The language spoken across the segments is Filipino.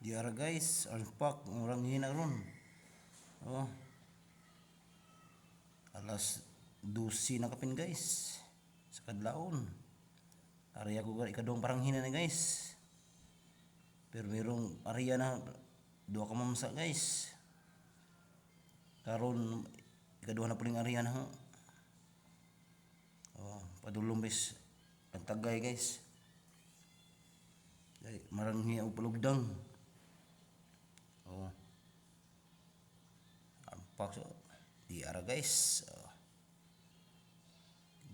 Diara guys, alpak orang hina ron. Oh, alas 12 na kapin guys. Sa kadlaon. Ari ako ikadong parang hina na guys. Pero merong area na dua ka mamsa guys. Karon ikaduha na puling area na ho. Oh, padulong bes ang tagay guys. Marang hiya og palugdang. Oh, ampak so. Diara guys. Oh,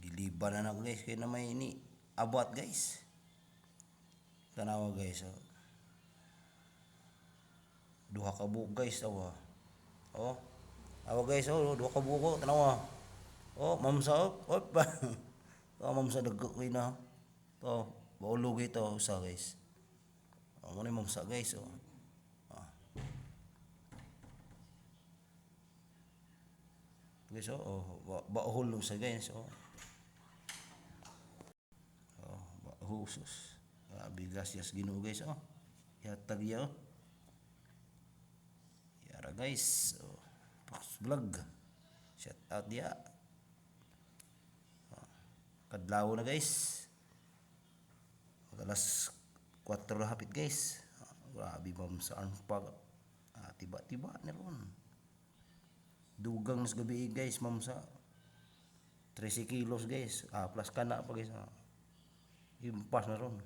giliban na ako guys kay na may ini abot guys. Tanawa guys. Oh. Duha ka buok guys awa. Oh. Awa guys oh, duha ka buok tanawa. Oh, mamsa op. Oh, mamsa dagko ko na. To, baulog ito usa guys. Oh, mo ni mamsa guys oh. Ah. Guys oh, baulog sa guys oh. Oh, bahusos. Bigas yas Ginoo guys oh. Yatag ya oh. Yara guys. Oh. Fox vlog. Shout out dia. Kadlaw na guys. Alas 4 na hapit guys. Grabe bam sa armpag. Tiba-tiba na ron. Dugang nas gabi guys, ma'am sa 13 kilos guys. Plus kana pa guys. Impas na ron.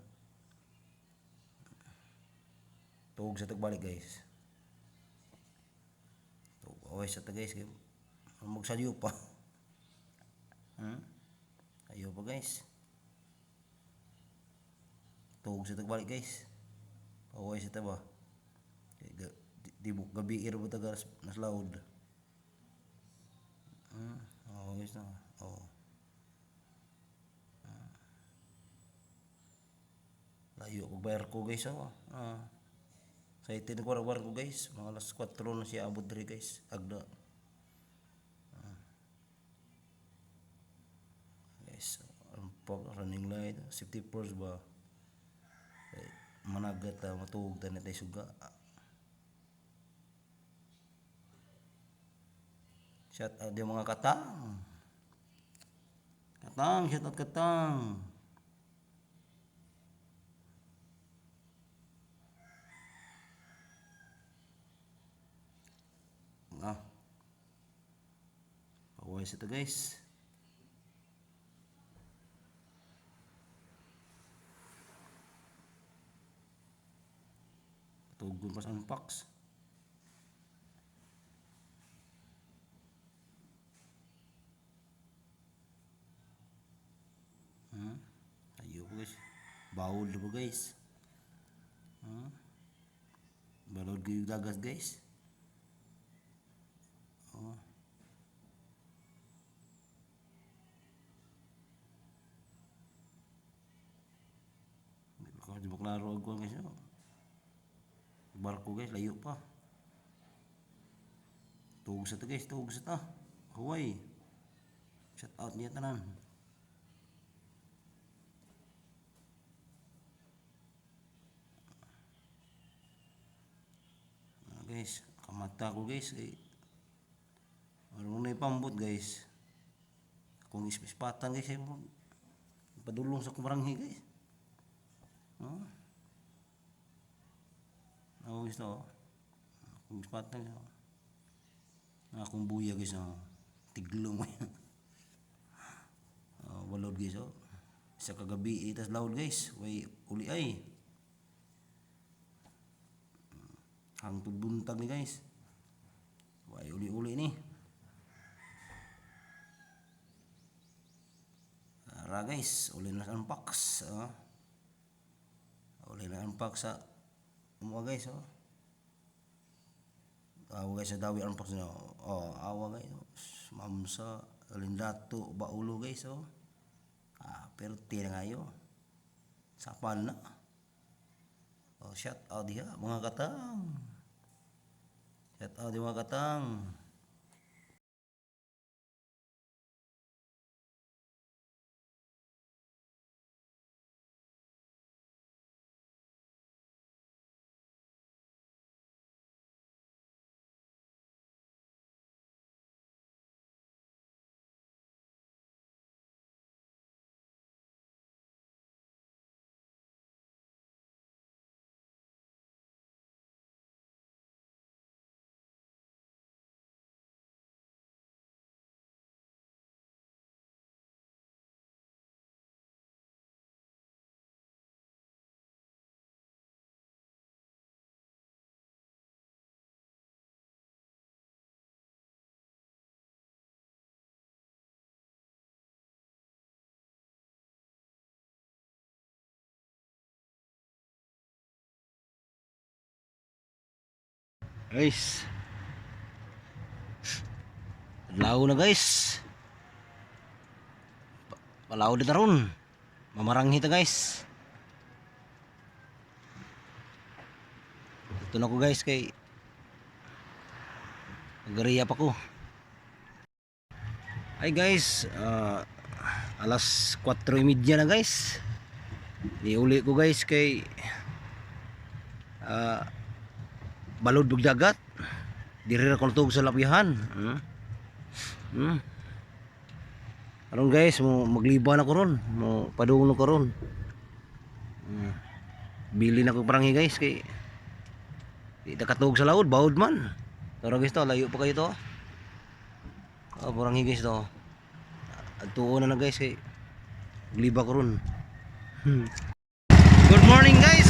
Tuog sa tagbalik guys. Tuog away sa ta guys. Magsadyo pa. Ayo pa guys. Tuog sa tagbalik guys. Away sa ta ba. Tibok gabi iro ba taga nas laod. Oh guys na. Oh. Layo ko bayar ko guys oh. Sa itin ko war ko guys. Mga alas 4 na siya abot diri guys. Agda. Guys, pag running light, safety first ba? Managat matuog ta na tayo suga. Shout out yung mga katang. Katang, shout out katang. Paway sa ito guys. Tugon pa sa unbox. Ayo guys. Bawal na po guys. Balod ko yung gagas guys. Oh. Kalau di klaro ako guys. Barko guys, layo pa. Tuog sa ta guys, tuog sa ta. Huway. Shout out niya tanan. Guys, kamata ko guys ano na ipambot guys. Kung ispatan guys padulong sa kumaranghi guys. Ako guys to. Kung ispatan akong buya guys tiglong. Walod guys sa kagabi itas laod guys way uli ay hangtod buntag ni guys way uli-uli ni ara guys uli na unbox uli na unbox sa mga guys awa guys sa dawi unbox na awa guys mamsa alindato baulo guys pero tira ngayo sapal na shout out dia mga katang. Shout out dia mga katang. Guys. Lao na guys. Palao din na ron. Mamaranghi ta guys. Ito na ko guys kay nagariya pa ko. Ay guys, alas 4:30 na guys. Iuli ko guys kay balod bug dagat. Diri ra kontog sa lapyahan. Aron guys, mo magliba na ko ron, mo padung ko ron. Bili na ko parangi guys kay di katog sa laod, bawod man. Pero guys to, layo pa kayo to. Parangi guys to. Adtuon na guys kay magliba ko ron. Good morning guys.